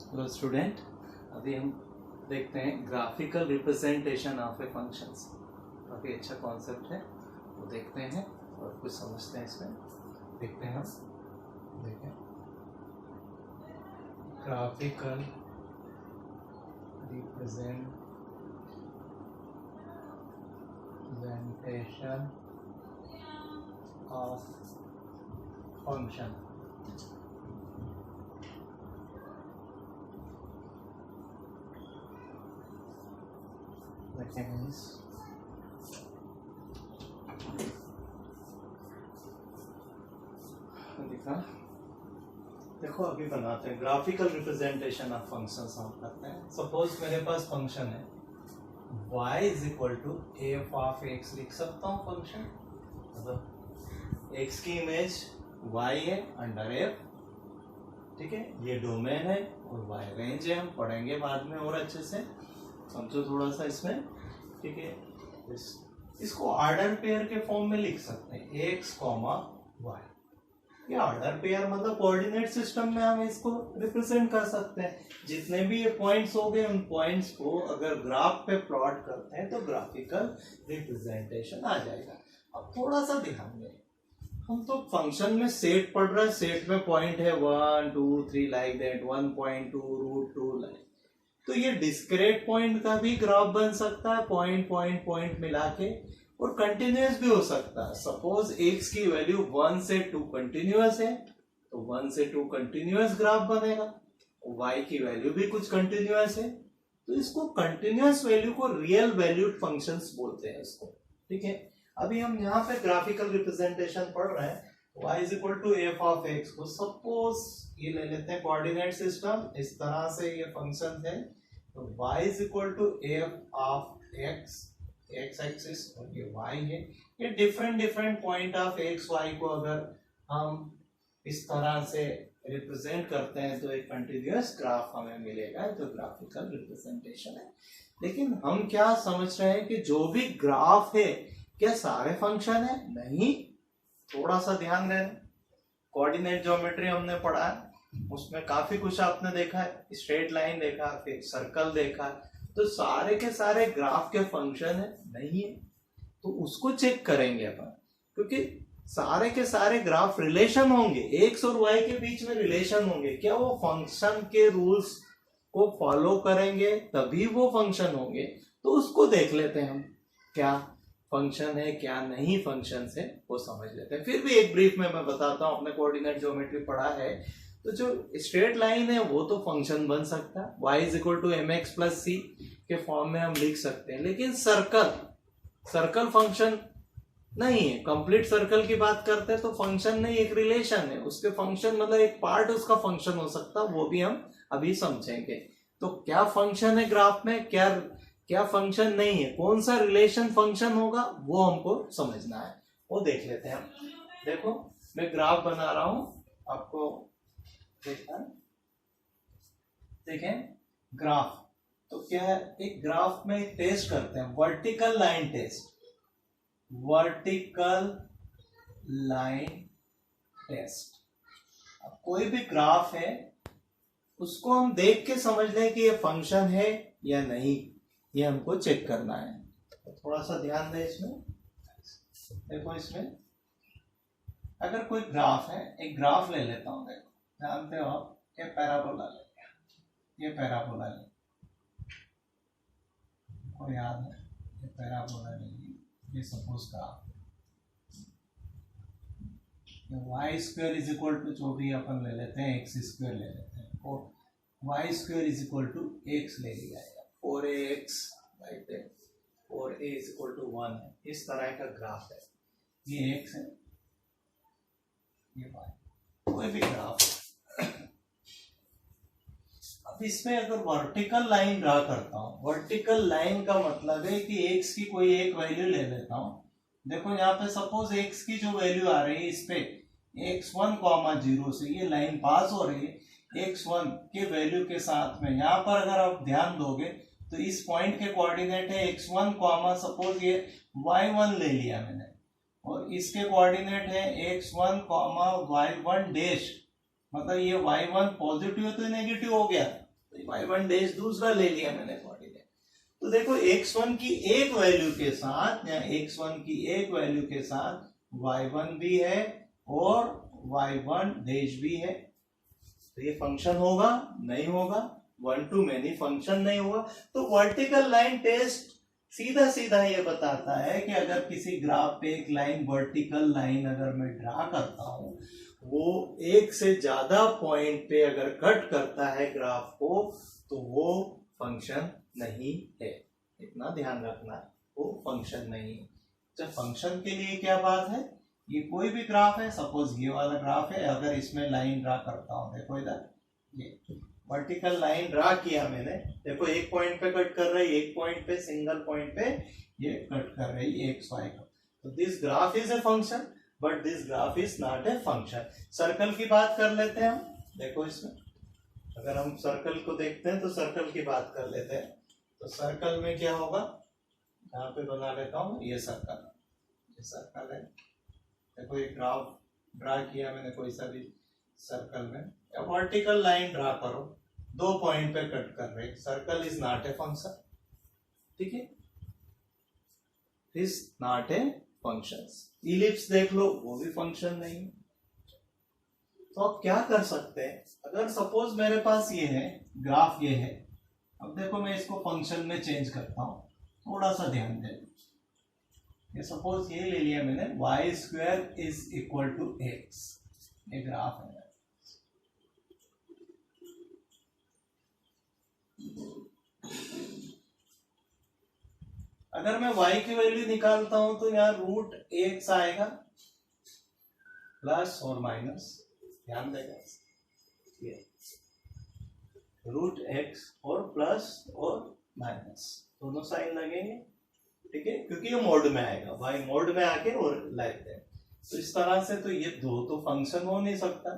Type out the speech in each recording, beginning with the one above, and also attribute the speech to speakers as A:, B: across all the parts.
A: Hello student, अभी हम देखते हैं graphical representation of A functions. काफ़ी अच्छा कॉन्सेप्ट है, वो देखते हैं और कुछ समझते हैं इसमें। देखते हैं हम, देखें ग्राफिकल रिप्रेजेंटेशन ऑफ फंक्शन। लिखा, देखो अभी बनाते हैं ग्राफिकल रिप्रेजेंटेशन ऑफ फंक्शंस। हम करते हैं, सपोज मेरे पास फंक्शन है y is equal to F of X. लिख सकता हूँ फंक्शन, मतलब x की इमेज y है अंडर f, ठीक है। ये डोमेन है और y रेंज है, हम पढ़ेंगे बाद में और अच्छे से, समझो थोड़ा सा इसमें, ठीक है। इसको ऑर्डर पेयर के फॉर्म में लिख सकते हैं x, y। ये ऑर्डर पेयर मतलब कोऑर्डिनेट सिस्टम में हम इसको रिप्रेजेंट कर सकते हैं। जितने भी ये पॉइंट्स हो गए, उन पॉइंट्स को अगर ग्राफ पे प्लॉट करते हैं तो ग्राफिकल रिप्रेजेंटेशन आ जाएगा। अब थोड़ा सा ध्यान दें, हम तो फंक्शन में सेट पढ़ रहे हैं, सेट में पॉइंट है 1 2 3 लाइक दैट, 1.2 √2 लाइक। तो ये डिस्क्रीट पॉइंट का भी ग्राफ बन सकता है, पॉइंट पॉइंट पॉइंट मिला के, और कंटिन्यूअस भी हो सकता है। सपोज x की वैल्यू 1 से 2 कंटिन्यूअस है तो 1 से 2 कंटिन्यूअस ग्राफ बनेगा। y की वैल्यू भी कुछ कंटिन्यूअस है तो इसको कंटिन्यूअस वैल्यू को रियल वैल्यूड फंक्शंस बोलते हैं इसको, ठीक है। अभी हम यहाँ पे ग्राफिकल रिप्रेजेंटेशन पढ़ रहे हैं, y is equal to F of X को सपोज ये ले लेते हैं कोऑर्डिनेट सिस्टम, इस तरह से ये फंक्शन है। तो y is equal to F of X, X axis और ये y है। ये different point of X Y को अगर हम इस तरह से रिप्रेजेंट करते हैं तो एक कंटिन्यूअस ग्राफ हमें मिलेगा, जो ग्राफिकल रिप्रेजेंटेशन है। लेकिन हम क्या समझ रहे हैं कि जो भी ग्राफ है क्या सारे फंक्शन है? नहीं, थोड़ा सा ध्यान देना। कोऑर्डिनेट ज्योमेट्री हमने पढ़ा है, उसमें काफी कुछ आपने देखा है, स्ट्रेट लाइन देखा, फिर सर्कल देखा, तो सारे के सारे ग्राफ के फंक्शन है? नहीं है। तो उसको चेक करेंगे अपन, क्योंकि सारे के सारे ग्राफ रिलेशन होंगे, एक्स और वाई के बीच में रिलेशन होंगे। क्या वो फंक्शन के रूल्स को फॉलो करेंगे तभी वो फंक्शन होंगे? तो उसको देख लेते हैं हम, क्या फंक्शन है क्या नहीं फंक्शन है वो समझ लेते हैं। फिर भी एक ब्रीफ में मैं बताता हूँ, अपने कोऑर्डिनेट ज्योमेट्री पढ़ा है तो जो स्ट्रेट लाइन है वो तो फंक्शन बन सकता है, y is equal to mx plus c के फॉर्म में हम लिख सकते हैं। लेकिन सर्कल फंक्शन नहीं है। कंप्लीट सर्कल की बात करते हैं तो फंक्शन नहीं, एक रिलेशन है। उसके फंक्शन मतलब एक पार्ट उसका फंक्शन हो सकता है, वो भी हम अभी समझेंगे। तो क्या फंक्शन है ग्राफ में, क्या फंक्शन नहीं है, कौन सा रिलेशन फंक्शन होगा, वो हमको समझना है, वो देख लेते हैं हम। देखो मैं ग्राफ बना रहा हूं, आपको देखें ग्राफ। तो क्या है, एक ग्राफ में टेस्ट करते हैं, vertical line test. Vertical line test, अब कोई भी ग्राफ है उसको हम देख के समझ लें कि ये फंक्शन है या नहीं, ये हमको चेक करना है। तो थोड़ा सा ध्यान दें इसमें। देखो इसमें अगर कोई ग्राफ है, एक ग्राफ ले लेता हूं, देखो जानते हो आप, ये पैराबोला ले लिया, ये पैराबोला ले, और याद है ये पैराबोला ले लिया, ये suppose graph Y square is equal to, जो भी अपन ले लेते हैं एक्स स्क्वायर ले लेते हैं, और Y square is equal to X ले लिया है, 4ax by 10, 4a is equal to 1 है। इस तरह का ग्राफ है, ये x है, ये y, कोई भी ग्राफ है। अब इसमें अगर वर्टिकल लाइन ड्रा करता हूं, वर्टिकल लाइन का मतलब है कि x की कोई एक वैल्यू ले लेता हूं। देखो यहाँ पे सपोज x की जो वैल्यू आ रही है, इस पे x1, 0 से ये लाइन पास हो रही है x1 के वैल्यू के साथ में। यहाँ पर अगर आप ध्यान दोगे तो इस पॉइंट के कोऑर्डिनेट है x1, सपोज ये y1 ले लिया मैंने, और इसके कोऑर्डिनेट है x1, y1 डैश, मतलब ये y1 पॉजिटिव है तो नेगेटिव हो गया, y1 डैश दूसरा ले लिया मैंने कोऑर्डिनेट। तो देखो x1 की एक वैल्यू के साथ या x1 की एक वैल्यू के साथ y1 भी है और y1 डैश भी है। तो ये फंक्शन होगा नहीं होगा, वन टू मेनी फंक्शन नहीं होगा। तो वर्टिकल लाइन टेस्ट सीधा सीधा ये बताता है कि अगर किसी ग्राफ पे एक लाइन वर्टिकल लाइन अगर मैं ड्रा करता हूं, वो एक से ज्यादा पॉइंट पे अगर कट करता है ग्राफ को, तो वो फंक्शन नहीं है। इतना ध्यान रखना है, वो फंक्शन नहीं है। जब फंक्शन के लिए क्या बात है, ये कोई भी ग्राफ है, सपोज ये वाला ग्राफ है, अगर इसमें लाइन ड्रा करता हूं, देखो इधर ये वर्टिकल लाइन ड्रा किया मैंने, देखो एक पॉइंट पे कट कर रही है, एक पॉइंट पे सिंगल पॉइंट पे ये कट कर रही है एक्स वाई का। तो this graph is a function but this graph is not a function. Circle की बात कर लेते हैं हम। देखो इसमें अगर हम सर्कल को देखते हैं तो सर्कल की बात कर लेते हैं। तो सर्कल में क्या होगा, यहाँ पे बना लेता हूँ ये सर्कल है। देखो एक ग्राफ ड्रा किया मैंने कोई सा भी सर्कल में, या वर्टिकल लाइन ड्रा करो, दो पॉइंट पे कट कर रहे, circle is not a function. ठीक है, is not a function. Ellipse देख लो, वो भी फंक्शन नहीं है। तो अब क्या कर सकते हैं, अगर सपोज मेरे पास ये है ग्राफ, ये है, अब देखो मैं इसको फंक्शन में चेंज करता हूं, थोड़ा सा ध्यान दें। ये सपोज ये ले लिया मैंने, Y square is equal to X, ये ग्राफ है। अगर मैं y की वैल्यू निकालता हूं तो यहाँ रूट एक्स आएगा, प्लस और माइनस, ध्यान देगा, ये रूट एक्स और प्लस और माइनस दोनों साइन लगेंगे। ठीक है, क्योंकि ये मोड में आएगा, y मोड में आके और लाइक है। तो इस तरह से तो ये दो तो फंक्शन हो नहीं सकता,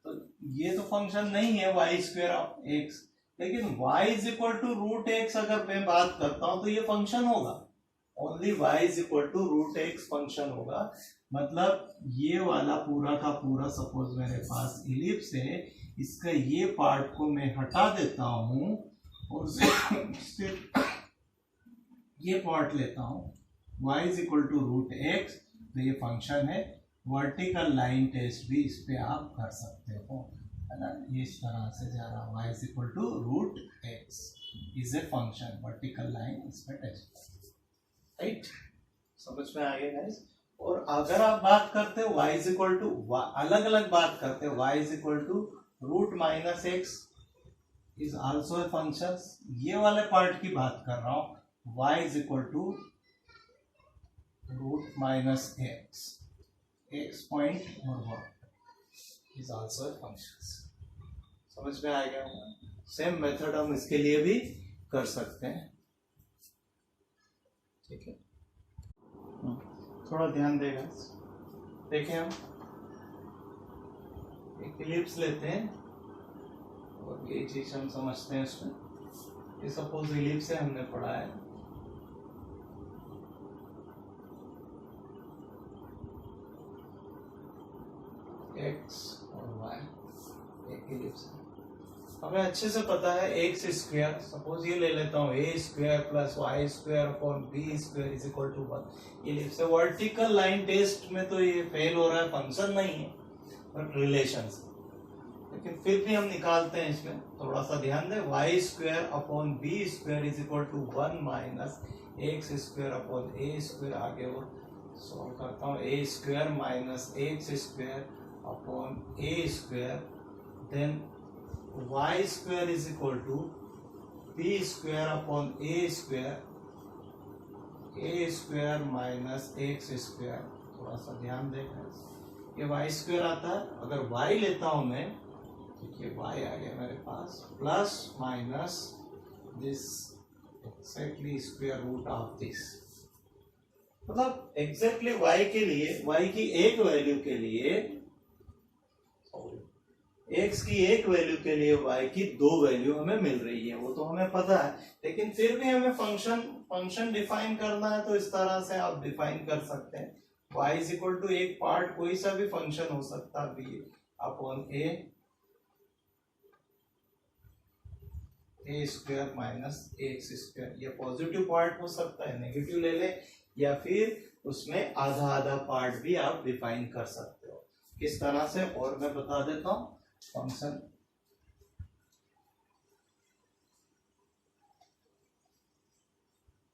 A: तो ये तो फंक्शन नहीं है वाई स्क्वायर ऑफ एक्स। लेकिन y is equal to root X अगर मैं बात करता हूं तो ये फंक्शन होगा, only y is equal to root X function होगा। मतलब ये वाला पूरा का पूरा, सपोज मेरे पास इलिप्स है, इसका ये पार्ट को मैं हटा देता हूं और सिर्फ ये पार्ट लेता हूं, y is equal to root X, तो ये फंक्शन है। वर्टिकल लाइन टेस्ट भी इस पे आप कर सकते हो, है ना, ये इस तरह से जा रहा, y is equal to root X is a function, vertical line इस पे टेस्ट, राइट, समझ में आ गया गाइस। और अगर आप बात करते हो y इज इक्वल टू, अलग अलग बात करते हो, y is equal to root minus X is also a function, ये वाले पार्ट की बात कर रहा हूं, y is equal to root minus X point और word is also a function. समझ में आ गया? सेम मेथड हम इसके लिए भी कर सकते हैं। ठीक है, थोड़ा ध्यान देगा। देखें हम एक इलिप्स लेते हैं और ये चीज हम समझते हैं इसमें। ये सपोज इलिप्स है, हमने पढ़ा है, एक्स और वाई एक इलिप्स है। हमें अच्छे से पता है एक्स स्क्वायर, सपोज ये ले लेता हूँ, A square plus Y square upon B square is equal to 1। Ellipse है, वर्टिकल लाइन टेस्ट में तो ये फेल हो रहा है, फंक्शन नहीं है बट रिलेशन, लेकिन फिर भी हम निकालते हैं इसमें, थोड़ा सा ध्यान दें। Y square upon B square is equal to 1 minus X square upon A square, आगे और सॉल्व करता हूँ, A square minus X square upon A square, then y square is equal to b square upon a square minus X square. थोड़ा सा ध्यान देना, ये y square आता है, अगर y लेता हूं मैं, देखिए y आ गया मेरे पास, plus minus this exactly square root of this. मतलब एग्जैक्टली y के लिए, y की एक वैल्यू के लिए, x की एक वैल्यू के लिए y की दो वैल्यू हमें मिल रही है, वो तो हमें पता है, लेकिन फिर भी हमें फंक्शन डिफाइन करना है, तो इस तरह से आप डिफाइन कर सकते हैं। y इज इक्वल टू एक पार्ट कोई सा भी फंक्शन हो सकता है, b upon a, A square minus X square. ये पॉजिटिव पार्ट हो सकता है, नेगेटिव ले ले, या फिर उसमें आधा आधा पार्ट भी आप डिफाइन कर सकते हो। किस तरह से, और मैं बता देता हूं। फंक्शन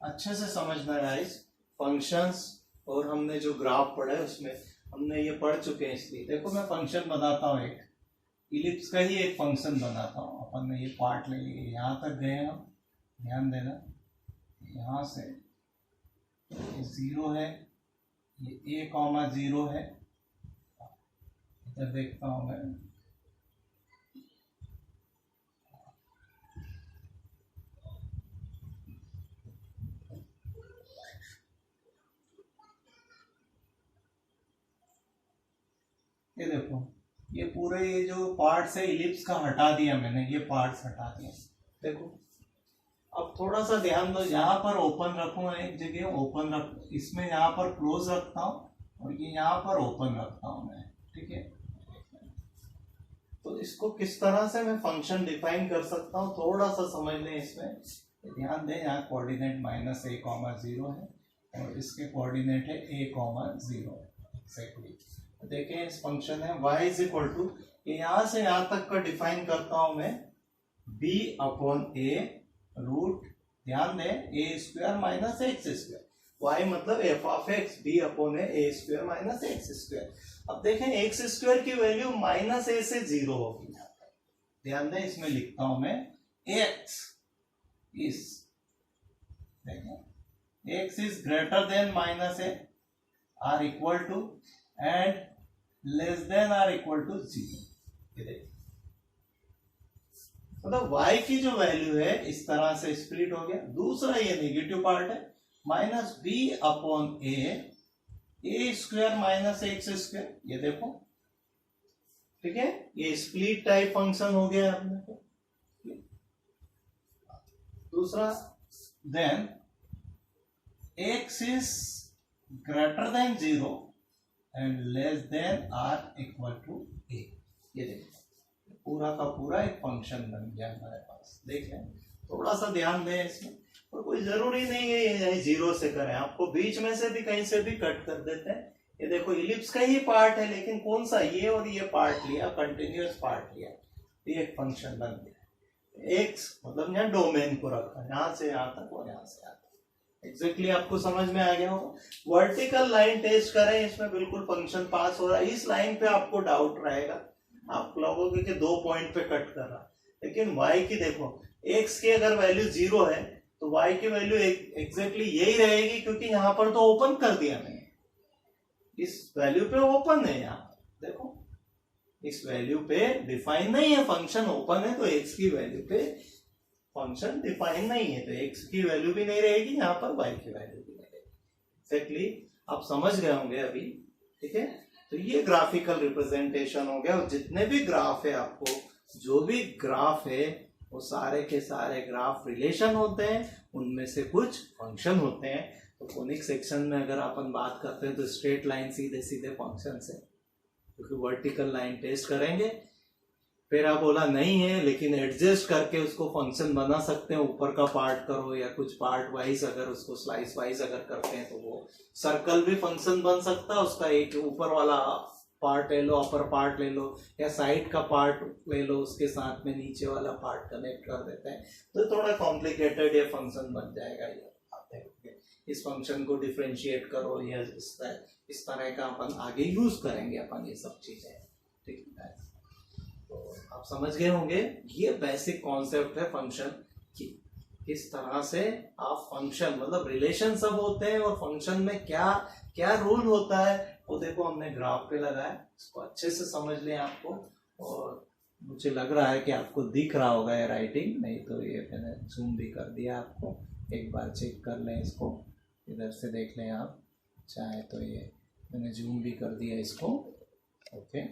A: अच्छे से समझना गाइस, फंक्शंस और हमने जो ग्राफ पढ़ा है उसमें हमने ये पढ़ चुके हैं। इसलिए देखो मैं फंक्शन बनाता हूँ, एक इलिप्स का ही एक फंक्शन बनाता हूँ। अपन ने ये पार्ट ले लिए, यहाँ तक गए हम, ध्यान देना, यहाँ से ये 0 है, ये a,0 है। इधर देखता हूँ मैं, ये देखो, ये पूरे ये जो पार्ट्स है इलिप्स का हटा दिया मैंने, ये पार्ट्स हटा दिया। देखो अब थोड़ा सा ध्यान दो, यहाँ पर ओपन रखूँ, एक जगह ओपन रख, इसमें यहाँ पर क्लोज रखता हूँ और ये यहाँ पर ओपन रखता हूँ मैं, ठीक है। तो इसको किस तरह से मैं फंक्शन डिफाइन कर सकता हूँ, थोड़ा सा समझ लें। इसमें ध्यान दें, यहाँ कोऑर्डिनेट -a,0 है और इसके कोऑर्डिनेट है a,0 एक्जैक्टली। देखें इस फंक्शन है y इज इक्वल टू, यहाँ से यहाँ तक का डिफाइन करता हूं मैं b/a रूट, ध्यान दें, a square minus X square, y मतलब f(x), b/a a square minus X square. अब देखें एक्स स्क्वायर की वैल्यू -a से 0 होगी। ध्यान दें, इसमें लिखता हूं मैं x इज, देखें x is greater than -a or equal to and less than or equal to 0। मतलब y की जो वैल्यू है इस तरह से स्प्लिट हो गया। दूसरा ये नेगेटिव पार्ट है, -b/a a square minus X square, ये देखो, ठीक है, ये स्प्लिट टाइप फंक्शन हो गया अपने को। दूसरा, then x is greater than 0 and less than or equal to a। ये देखो पूरा का पूरा एक फंक्शन बन गया हमारे पास। देखें, थोड़ा सा ध्यान दें इसमें, और कोई जरूरी नहीं है ये 0 से करें, आपको बीच में से भी कहीं से भी कट कर देते हैं। ये देखो इलिप्स का ही पार्ट है, लेकिन कौन सा, ये और ये पार्ट लिया, कंटिन्यूअस पार्ट लिया, ये एक फंक्शन बन गया। एक्स मतलब यहाँ डोमेन को रखा, यहाँ से यहाँ तक और यहाँ से यहाँ तक। एग्जैक्टली आपको समझ में आ गया होगा। वर्टिकल लाइन टेस्ट करें, इसमें बिल्कुल फंक्शन पास हो रहा है। इस लाइन पे आपको डाउट रहेगा, आप लोगों के 2 पॉइंट पे कट कर रहा, लेकिन y की देखो, x की अगर वैल्यू 0 है तो y की वैल्यू एग्जैक्टली यही रहेगी, क्योंकि यहाँ पर तो ओपन कर दिया मैंने, इस वैल्यू पे ओपन है। यहाँ देखो इस वैल्यू पे डिफाइन नहीं है, फंक्शन ओपन है, तो x की वैल्यू पे फंक्शन डिफाइन नहीं है, तो x की वैल्यू भी नहीं रहेगी, यहाँ पर y की वैल्यू भी नहीं रहेगी। एग्जैक्टली आप समझ गए होंगे अभी, ठीक है। तो ये ग्राफिकल रिप्रेजेंटेशन हो गया, और जितने भी ग्राफ है, आपको जो भी ग्राफ है वो सारे के सारे ग्राफ रिलेशन होते हैं, उनमें से कुछ फंक्शन होते हैं। तो कोनिक सेक्शन में अगर अपन बात करते हैं तो स्ट्रेट लाइन सीधे सीधे फंक्शन है, क्योंकि वर्टिकल लाइन टेस्ट करेंगे। फिर आप बोला नहीं है, लेकिन एडजस्ट करके उसको फंक्शन बना सकते हैं, ऊपर का पार्ट करो या कुछ पार्ट वाइज अगर उसको स्लाइस वाइज अगर करते हैं तो वो सर्कल भी फंक्शन बन सकता है। उसका एक ऊपर वाला पार्ट ले लो, अपर पार्ट ले लो, या साइड का पार्ट ले लो, उसके साथ में नीचे वाला पार्ट कनेक्ट कर देते हैं, तो थोड़ा कॉम्प्लिकेटेड ये फंक्शन बन जाएगा। ये आप देखोगे, इस फंक्शन को डिफ्रेंशिएट करो, या इस तरह का अपन आगे यूज करेंगे अपन ये सब चीजें, ठीक है। तो आप समझ गए होंगे, ये बेसिक कॉन्सेप्ट है फंक्शन की, किस तरह से आप फंक्शन मतलब रिलेशन सब होते हैं, और फंक्शन में क्या क्या रूल होता है वो देखो हमने ग्राफ पे लगाया, इसको अच्छे से समझ लें आपको। और मुझे लग रहा है कि आपको दिख रहा होगा ये राइटिंग, नहीं तो ये मैंने जूम भी कर दिया आपको, एक बार चेक कर लें इसको, इधर से देख लें आप चाहे तो, ये मैंने जूम भी कर दिया इसको, ओके।